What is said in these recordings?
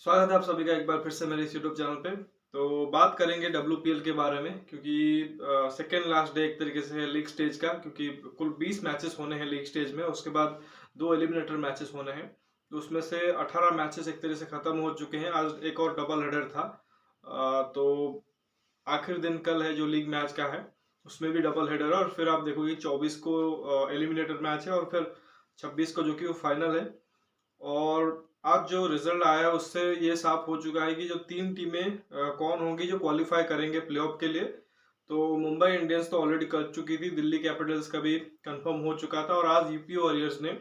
स्वागत है आप सभी का एक बार फिर से मेरे इस यूट्यूब चैनल पे। तो बात करेंगे WPL के बारे में, क्योंकि सेकेंड लास्ट डे एक तरीके से है लीग स्टेज का, क्योंकि कुल 20 मैचेस होने हैं लीग स्टेज में। उसके बाद 2 एलिमिनेटर मैचेस होने हैं, तो उसमें से 18 मैचेस एक तरह से खत्म हो चुके हैं। आज एक और डबल हेडर था। तो आखिरी दिन कल है जो लीग मैच का है, उसमें भी डबल हेडर है। और फिर आप देखोगे 24 को एलिमिनेटर मैच है, और फिर 26 को जो कि वो फाइनल है। और आज जो रिजल्ट आया है उससे ये साफ हो चुका है कि जो 3 टीमें कौन होंगी जो क्वालिफाई करेंगे प्लेऑफ के लिए। तो मुंबई इंडियंस तो ऑलरेडी कर चुकी थी, दिल्ली कैपिटल्स का भी कंफर्म हो चुका था, और आज यूपी वॉरियर्स ने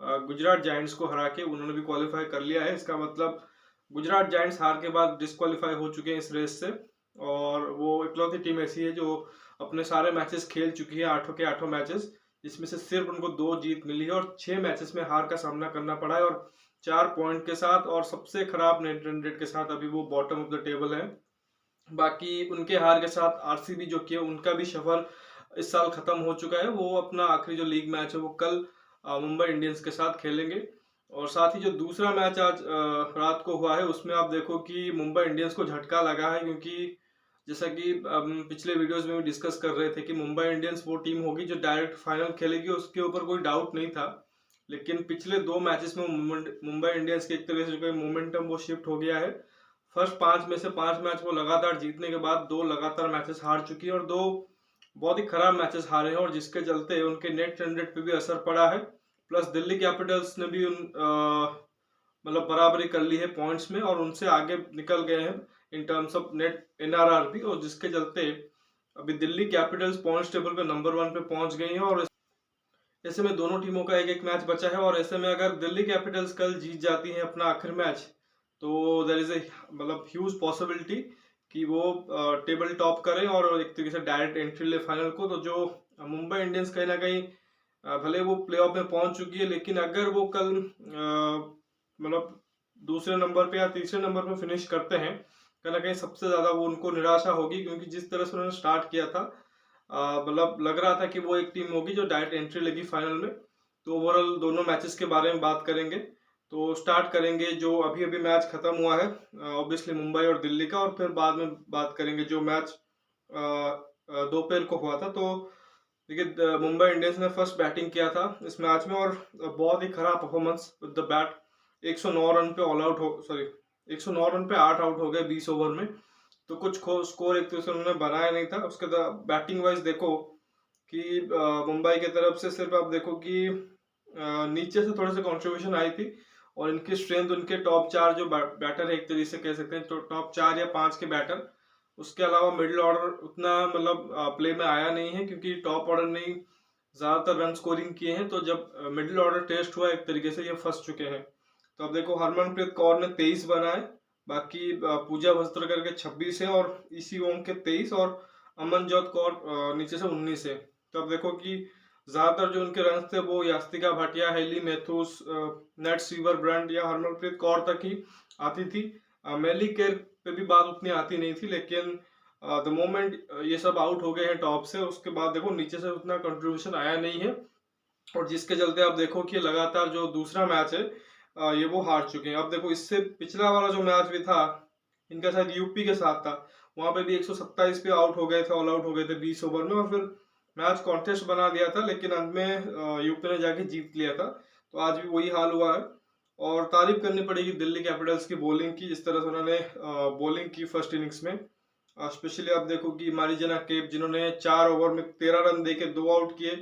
गुजरात जायंट्स को हरा के उन्होंने भी क्वालिफाई कर लिया है। इसका मतलब गुजरात जायंट्स हार के बाद डिस्क्वालीफाई हो चुके हैं इस रेस से, और वो इकलौती टीम ऐसी है जो अपने सारे मैचेस खेल चुकी है, आठों के आठों मैचेस, जिसमें से सिर्फ उनको 2 जीत मिली है और 6 मैचेस में हार का सामना करना पड़ा है। और 4 पॉइंट के साथ और सबसे खराब नेट रन रेट के साथ अभी वो बॉटम ऑफ द टेबल है। बाकी उनके हार के साथ आरसीबी जो कि है उनका भी सफर इस साल खत्म हो चुका है। वो अपना आखिरी जो लीग मैच है वो कल मुंबई इंडियंस के साथ खेलेंगे। और साथ ही जो दूसरा मैच आज रात को हुआ है उसमें आप देखो कि मुंबई इंडियंस को झटका लगा है, क्योंकि जैसा कि पिछले वीडियोस में भी डिस्कस कर रहे थे कि मुंबई इंडियंस वो टीम होगी जो डायरेक्ट फाइनल खेलेगी, उसके ऊपर कोई डाउट नहीं था। लेकिन पिछले 2 मैचेस में मुंबई इंडियंस के एक तरह से जो मोमेंटम वो शिफ्ट हो गया है। फर्स्ट 5 में से 5 मैच वो लगातार जीतने के बाद 2 लगातार मैचेस हार चुकी है, और 2 बहुत ही खराब मैचेस हारे हैं, और जिसके चलते उनके नेट रन रेट पे भी असर पड़ा है। प्लस दिल्ली कैपिटल्स ने भी मतलब बराबरी कर ली है पॉइंट्स में, और उनसे आगे निकल गए हैं in terms of net NRR भी, और जिसके चलते अभी दिल्ली कैपिटल्स पॉइंट्स टेबल पे नंबर 1 पे पहुंच गई है। और ऐसे में दोनों टीमों का एक एक मैच बचा है, और ऐसे में अगर दिल्ली कैपिटल्स कल जीत जाती है अपना आखिरी मैच, तो देयर इज ए मतलब ह्यूज पॉसिबिलिटी कि वो टेबल टॉप करें और एक तरीके से डायरेक्ट एंट्री ले फाइनल को। तो जो मुंबई इंडियंस कहीं ना कहीं भले वो प्लेऑफ में पहुंच चुकी है, लेकिन अगर वो कल मतलब दूसरे नंबर पे या तीसरे नंबर पे फिनिश करते हैं, कहीं ना कहीं सबसे ज्यादा वो उनको निराशा होगी, क्योंकि जिस तरह से उन्होंने स्टार्ट किया था मतलब लग रहा था कि वो एक टीम होगी जो डायरेक्ट एंट्री लेगी फाइनल में। तो ओवरऑल दोनों मैचेस के बारे में बात करेंगे। तो स्टार्ट करेंगे जो अभी अभी मैच खत्म हुआ है, ऑब्वियसली मुंबई और दिल्ली का, और फिर बाद में बात करेंगे जो मैच दोपहर को हुआ था। तो देखिए मुंबई इंडियंस ने फर्स्ट बैटिंग किया था इस मैच में, और बहुत ही खराब performance with the bat. 109 run पे ऑल आउट हो, सॉरी 109 रन पे 8 आउट हो गए 20 ओवर में। तो कुछ स्कोर एक तरह से उन्होंने बनाया नहीं था। उसके बाद बैटिंग वाइज देखो कि मुंबई की तरफ से सिर्फ आप देखो कि नीचे से थोड़े से कंट्रीब्यूशन आई थी, और इनकी स्ट्रेंथ उनके टॉप 4 जो बैटर है एक तरीके से कह सकते हैं, तो टॉप 4 या 5 के बैटर। उसके अलावा मिडिल ऑर्डर उतना मतलब प्ले में आया नहीं है, क्योंकि टॉप ऑर्डर ने ज्यादातर रन स्कोरिंग किए हैं। तो जब मिडिल ऑर्डर टेस्ट हुआ एक तरीके से ये फंस चुके हैं। तो अब देखो हरमनप्रीत कौर ने 23 बनाए, बाकी पूजा वस्त्रकर के 26 है, और ईसी ओम के 23, और अमनजोत कौर नीचे से 19 है। तो अब देखो कि ज्यादातर जो उनके रन थे वो Yastika Bhatia, Hayley Matthews, net sewer brand या हरमनप्रीत कौर तक ही आती थी। मेली केयर पे भी बात उतनी आती नहीं थी, लेकिन द मोमेंट ये सब आउट हो गए हैं टॉप से, उसके बाद देखो नीचे से उतना कंट्रीब्यूशन आया नहीं है, और जिसके चलते आप देखो कि लगातार जो दूसरा मैच है ये वो हार चुके हैं। अब देखो इससे पिछला वाला जो मैच भी था इनका शायद यूपी के साथ था, वहां पे भी 127 पे आउट हो गए थे, ऑल आउट हो गए थे 20 ओवर में, और फिर मैच कॉन्टेस्ट बना दिया था, लेकिन अंत में यूपी ने जाके जीत लिया था। तो आज भी वही हाल हुआ है। और तारीफ करनी पड़ेगी दिल्ली कैपिटल्स की बॉलिंग की, जिस तरह से उन्होंने बॉलिंग की फर्स्ट इनिंग्स में। स्पेशली आप देखो कि मारिजना केप जिन्होंने 4 ओवर में 13 रन देके 2 आउट किए,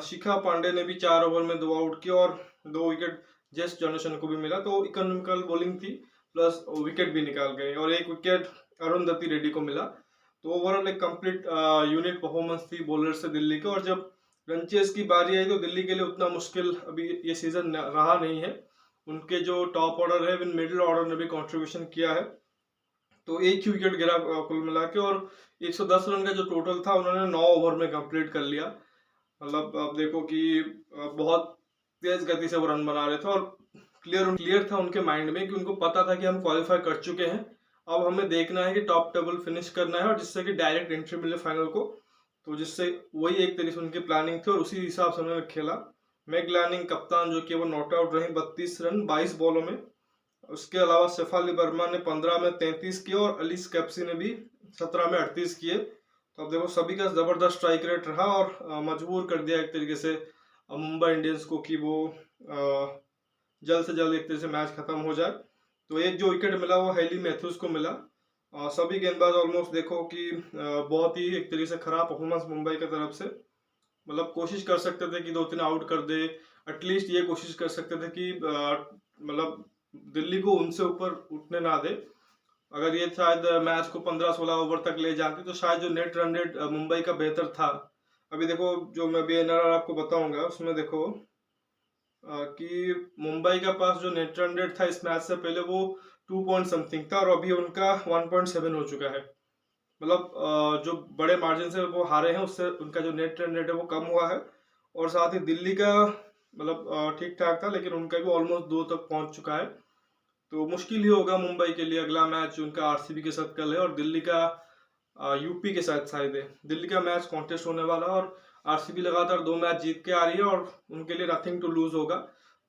शिखा पांडे ने भी 4 ओवर में 2 आउट किए, और 2 विकेट जेस जॉनसन को भी मिला। तो इकोनॉमिकल बॉलिंग थी, प्लस विकेट भी निकाल गए, और 1 विकेट अरुणधति रेड्डी को मिला। तो ओवरऑल एक कंप्लीट यूनिट परफॉर्मेंस थी बॉलर से दिल्ली के। और जब रनचेस की बारी आई तो दिल्ली के लिए उतना मुश्किल अभी ये सीजन रहा नहीं है। उनके जो टॉप ऑर्डर है, मिडिल ऑर्डर ने भी कंट्रीब्यूशन किया है। तो एक ही विकेट गिरा कुल मिला के, और 110 रन का जो टोटल था उन्होंने 9 ओवर में कंप्लीट कर लिया। मतलब आप देखो कि बहुत तेज गति से वो रन बना रहे थे, और क्लियर था उनके माइंड में कि उनको पता था कि हम क्वालिफाई कर चुके हैं। अब हमें देखना है कि टॉप टेबल फिनिश करना है, और जिससे कि डायरेक्ट एंट्री मिले फाइनल को। तो जिससे वही एक तरीके से उनकी प्लानिंग थी, और उसी हिसाब से उन्होंने खेला। मैक लैनिंग कप्तान जो कि वो नॉट आउट रहे 32 रन 22 बॉलों में, उसके अलावा शेफाली वर्मा ने 15 में 33 किए और अलीस कैप्सी ने भी 17 में 38 किए। तो अब देखो सभी का जबरदस्त स्ट्राइक रेट रहा और मजबूर कर दिया एक तरीके से मुंबई इंडियंस को कि वो जल्द से जल्द एक तरह से मैच खत्म हो जाए। तो एक जो विकेट मिला वो हेली मैथ्यूज को मिला। सभी गेंदबाज ऑलमोस्ट देखो कि बहुत ही एक तरीके से खराब परफॉर्मेंस मुंबई की तरफ से, मतलब कोशिश कर सकते थे कि 2-3 आउट कर दे, एटलीस्ट ये कोशिश कर सकते थे कि मतलब दिल्ली को उनसे ऊपर उठने ना दे। अगर ये शायद मैच को 15-16 ओवर तक ले जाते तो शायद जो नेट रन रेट मुंबई का बेहतर था। अभी देखो जो मैं BNR आपको बताऊंगा उसमें देखो कि मुंबई का पास जो नेट रन रेट था इस मैच से पहले वो 2 पॉइंट समथिंग था और अभी उनका 1.7 हो चुका है। मतलब जो बड़े मार्जिन से वो हारे हैं उससे उनका जो नेट रन रेट है वो कम हुआ है। और साथ ही दिल्ली का मतलब ठीक ठाक था लेकिन उनका भी ऑलमोस्ट 2 तक पहुंच चुका है। तो मुश्किल ही होगा मुंबई के लिए। अगला मैच उनका आरसीबी के साथ कल है और दिल्ली का यूपी के साथ शायद है। दिल्ली का मैच कॉन्टेस्ट होने वाला और आरसीबी लगातार 2 मैच जीत के आ रही है और उनके लिए नथिंग टू लूज होगा।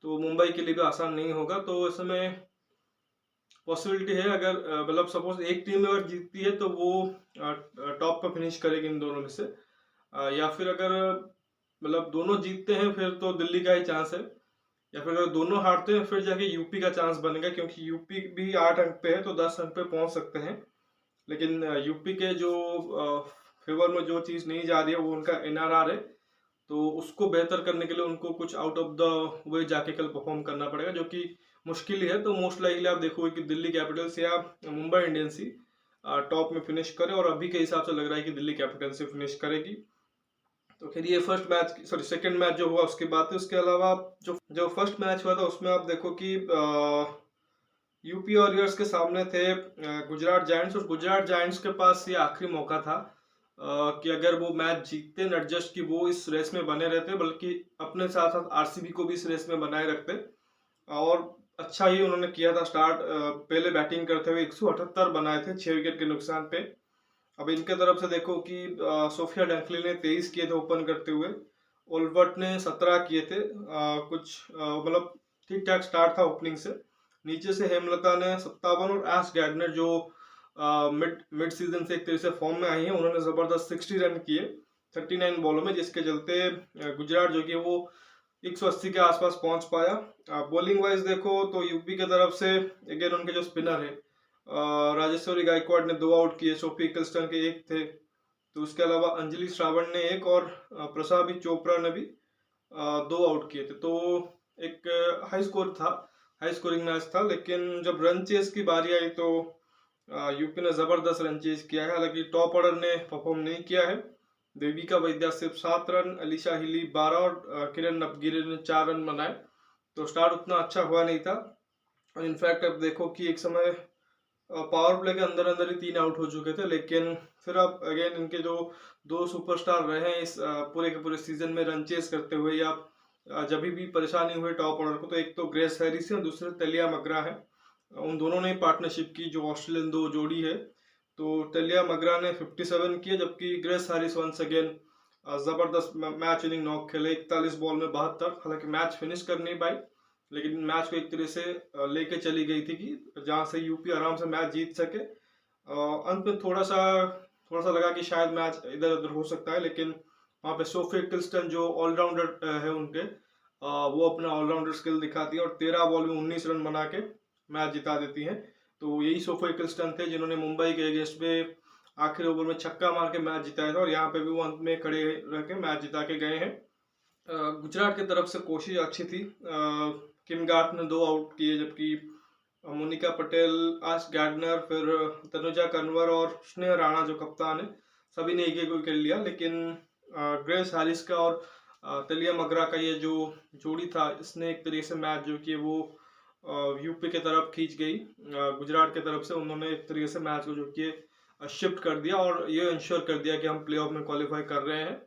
तो मुंबई के लिए भी आसान नहीं होगा। तो इसमें पॉसिबिलिटी है अगर मतलब सपोज एक टीम अगर जीतती है तो वो टॉप पर फिनिश करेगी इन दोनों में से, या फिर अगर मतलब दोनों जीतते हैं फिर तो दिल्ली का ही चांस है, या फिर अगर दोनों हारते हैं फिर जाके यूपी का चांस बनेगा क्योंकि यूपी भी 8 अंक पे है तो 10 अंक पे पहुंच सकते हैं। लेकिन यूपी के जो फेवर में जो चीज़ नहीं जा रही है वो उनका एनआरआर है। तो उसको बेहतर करने के लिए उनको कुछ आउट ऑफ द वे जाके कल परफॉर्म करना पड़ेगा जो कि मुश्किल ही है। तो मोस्ट लाइकली आप देखोगे कि दिल्ली कैपिटल्स या मुंबई इंडियंस ही टॉप में फिनिश करे और अभी के हिसाब से लग रहा है कि दिल्ली कैपिटल्स से फिनिश करेगी। तो फिर ये first match sorry second match जो हुआ उसकी बात है। उसके अलावा जो जो फर्स्ट मैच हुआ था उसमें आप देखो कि यूपी वॉरियर्स के सामने थे गुजरात जायंट्स और गुजरात जायंट्स के पास ये आखिरी मौका था कि अगर वो मैच जीतते नॉट जस्ट कि वो इस रेस में बने रहते बल्कि अपने साथ साथ आरसीबी को भी इस रेस में बनाए रखते। और अच्छा ही उन्होंने किया था स्टार्ट। पहले बैटिंग करते हुए 178 बनाए थे 6 विकेट के नुकसान पे। अब इनके तरफ से देखो कि सोफिया डंकली ने 23 किए थे ओपन करते हुए, ओल्बर्ट ने 17 किए थे। कुछ मतलब ठीक ठाक स्टार्ट था ओपनिंग से। नीचे से हेमलता ने 57 और एश गैर्डनर जो मिड मिड सीजन से एक तरह से फॉर्म में आई है उन्होंने जबरदस्त 60 रन किए 39 बॉलों में, जिसके चलते गुजरात जो कि वो 180 के आसपास पहुंच पाया। बॉलिंग वाइज देखो तो यूपी की तरफ से अगेन उनके जो स्पिनर है राजेश्वरी गायकवाड़ ने 2 आउट किए, सोफी इकलस्टन के 1 थे। तो उसके अलावा अंजलि श्रावण ने 1 और प्रसादी चोपड़ा ने भी 2 आउट किए थे। तो एक हाई स्कोर था, हाई स्कोरिंग मैच था। लेकिन जब रन चेस की बारी आई तो यूपी ने जबरदस्त रन चेस किया है। हालांकि टॉप ऑर्डर ने परफॉर्म नहीं किया है। देविका वैद्या सिर्फ 7 रन, अलीशा हिली 12 और किरण नवगिरे ने 4 रन बनाए। तो स्टार्ट उतना अच्छा हुआ नहीं था। और इनफैक्ट अब देखो कि एक समय पावर प्ले के अंदर अंदर ही 3 आउट हो चुके थे। लेकिन फिर अब अगेन इनके जो 2 सुपरस्टार रहे हैं इस पूरे के पूरे सीजन में रन चेस करते हुए या जब भी परेशानी हुई टॉप ऑर्डर को, तो एक तो ग्रेस हैरिस है और दूसरे तलिया मगरा है। उन दोनों ने पार्टनरशिप की जो ऑस्ट्रेलियन 2 जोड़ी है। तो तलिया मगरा ने 57 किए जबकि ग्रेस हैरिस वंस अगेन जबरदस्त मैच विनिंग नॉक खेले 41 बॉल में 72। हालांकि मैच फिनिश कर नहीं पाई लेकिन मैच को एक तरह से लेके चली गई थी कि जहां से यूपी आराम से मैच जीत सके। अंत में थोड़ा सा लगा कि शायद मैच इधर उधर हो सकता है, लेकिन वहां पे सोफी क्रिस्टन जो ऑलराउंडर है उनके वो अपना ऑलराउंडर स्किल दिखाती है और 13 बॉल में 19 रन बना के मैच जिता देती हैं। तो यही सोफी क्रिस्टन थे जिन्होंने मुंबई के अगेंस्ट में आखिरी ओवर में छक्का मार के मैच जिताया था और यहाँ पे भी वो अंत में खड़े रह के मैच जिता के गए हैं। गुजरात की तरफ से कोशिश अच्छी थी। किम गार्थ ने 2 आउट किए जबकि मोनिका पटेल, आश गार्डनर, फिर तनुजा कन्वर और स्नेह राणा जो कप्तान है सभी ने एक विकेट लिया। लेकिन ग्रेस हैरिस का और तलिया मगरा का ये जो जोड़ी था इसने एक तरीके से मैच जो कि वो यूपी की तरफ खींच गई। गुजरात की तरफ से उन्होंने एक तरीके से मैच को जो कि शिफ्ट कर दिया और ये इंश्योर कर दिया कि हम प्लेऑफ में क्वालिफाई कर रहे हैं।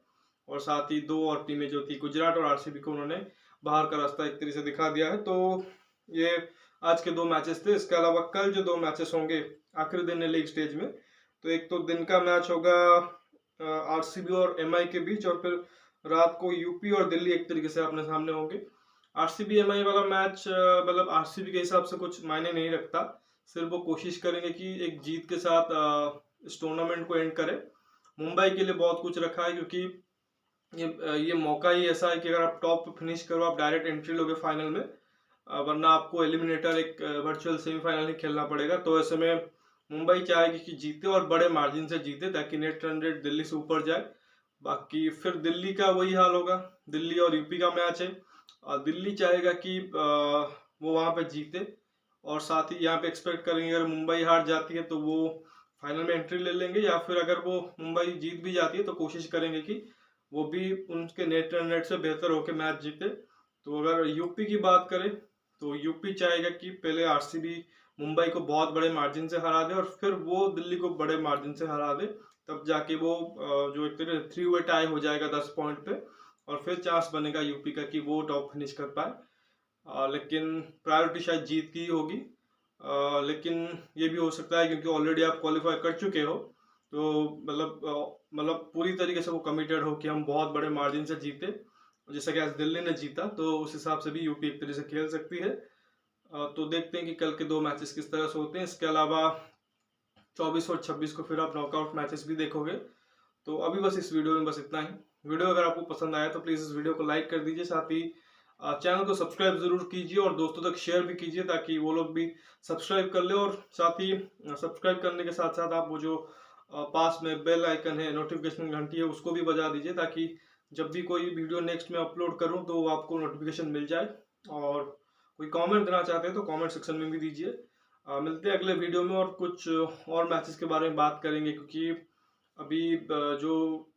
और साथ ही 2 और टीमें जो थी गुजरात और आरसीबी को उन्होंने बाहर का रास्ता एक तरीके से दिखा दिया है। तो ये आज के 2 मैचेस थे। इसके अलावा कल जो 2 मैचेस होंगे आखिरी दिन है लीग स्टेज में, तो एक तो दिन का मैच होगा आरसीबी और एमआई के बीच और फिर रात को यूपी और दिल्ली एक तरीके से अपने सामने होंगे। आरसीबी एमआई वाला मैच मतलब आरसीबी के हिसाब से कुछ मायने नहीं रखता। सिर्फ वो कोशिश करेंगे कि एक जीत के साथ इस टूर्नामेंट को एंड करें। मुंबई के लिए बहुत कुछ रखा है, क्योंकि ये मौका ही ऐसा है कि अगर आप टॉप पे फिनिश करो, आप डायरेक्ट एंट्री लोगे फाइनल में, वरना आपको एलिमिनेटर एक वर्चुअल सेमीफाइनल ही खेलना पड़ेगा। तो ऐसे में मुंबई चाहेगी कि जीते और बड़े मार्जिन से जीते, ताकि नेट रन रेट दिल्ली से ऊपर जाए। बाकी फिर दिल्ली का वही हाल होगा, दिल्ली और यूपी का मैच है। दिल्ली चाहेगा कि वो वहां पे जीते, और साथ ही यहाँ पे एक्सपेक्ट करेंगे अगर मुंबई हार जाती है तो वो फाइनल में एंट्री ले लेंगे, या फिर अगर वो मुंबई जीत भी जाती है तो कोशिश करेंगे कि वो भी उनके नेट रन रेट से बेहतर होकर मैच जीते। तो अगर यूपी की बात करें तो यूपी चाहेगा कि पहले आरसीबी मुंबई को बहुत बड़े मार्जिन से हरा दे, और फिर वो दिल्ली को बड़े मार्जिन से हरा दे, तब जाके वो जो एक तरह 3-वे टाई हो जाएगा 10 पॉइंट पे, और फिर चांस बनेगा यूपी का कि वो टॉप फिनिश कर पाए। लेकिन प्रायोरिटी शायद जीत की ही होगी। लेकिन ये भी हो सकता है क्योंकि ऑलरेडी आप क्वालिफाई कर चुके हो, तो मतलब पूरी तरीके से वो कमिटेड हो कि हम बहुत बड़े मार्जिन से जीते, जैसा कि आज दिल्ली ने जीता, तो उस हिसाब से भी यूपी एक तरीके से खेल सकती है। तो देखते हैं कि कल के 2 मैचेस किस तरह से होते हैं। इसके अलावा 24 और 26 को फिर आप नॉकआउट मैचेस भी देखोगे। तो अभी बस इस वीडियो में बस इतना ही। वीडियो अगर आपको पसंद आया तो प्लीज़ इस वीडियो को लाइक कर दीजिए, साथ ही चैनल को सब्सक्राइब जरूर कीजिए और दोस्तों तक शेयर भी कीजिए, ताकि वो लोग भी सब्सक्राइब कर ले। और साथ ही सब्सक्राइब करने के साथ साथ आप वो जो पास में बेल आइकन है, नोटिफिकेशन घंटी है, उसको भी बजा दीजिए, ताकि जब भी कोई वीडियो नेक्स्ट में अपलोड करूं तो आपको नोटिफिकेशन मिल जाए। और कोई कमेंट देना चाहते हैं तो कमेंट सेक्शन में भी दीजिए। मिलते हैं अगले वीडियो में, और कुछ और मैचेस के बारे में बात करेंगे, क्योंकि अभी जो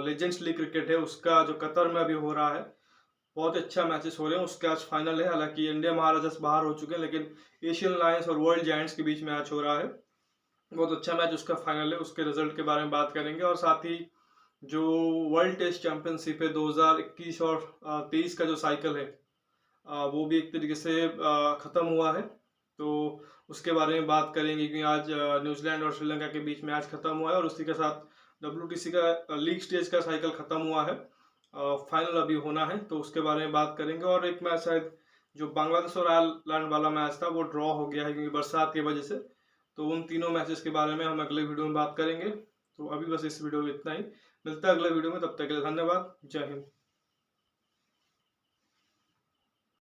लेजेंड्स लीग क्रिकेट है उसका जो कतर में अभी हो रहा है, बहुत अच्छा मैचेस हो रहे हैं। उसके आज फाइनल है, हालांकि इंडिया महाराजास बाहर हो चुके हैं, लेकिन एशियन लायंस और वर्ल्ड जायंट्स के बीच मैच हो रहा है। बहुत अच्छा मैच उसका फाइनल है, उसके रिजल्ट के बारे में बात करेंगे। और साथ ही जो वर्ल्ड टेस्ट चैंपियनशिप है 2021 और 23 का जो साइकिल है, वो भी एक तरीके से ख़त्म हुआ है, तो उसके बारे में बात करेंगे। क्योंकि आज न्यूजीलैंड और श्रीलंका के बीच मैच खत्म हुआ है, और उसी के साथ WTC का लीग स्टेज का साइकिल खत्म हुआ है। फाइनल अभी होना है, तो उसके बारे में बात करेंगे। और एक मैच शायद जो बांग्लादेश और आयरलैंड वाला मैच था वो ड्रॉ हो गया है क्योंकि बरसात की वजह से। तो उन तीनों मैचेस के बारे में हम अगले वीडियो में बात करेंगे। तो अभी बस इस वीडियो में इतना ही। मिलता है अगले वीडियो में, तब तक के लिए धन्यवाद। जय हिंद।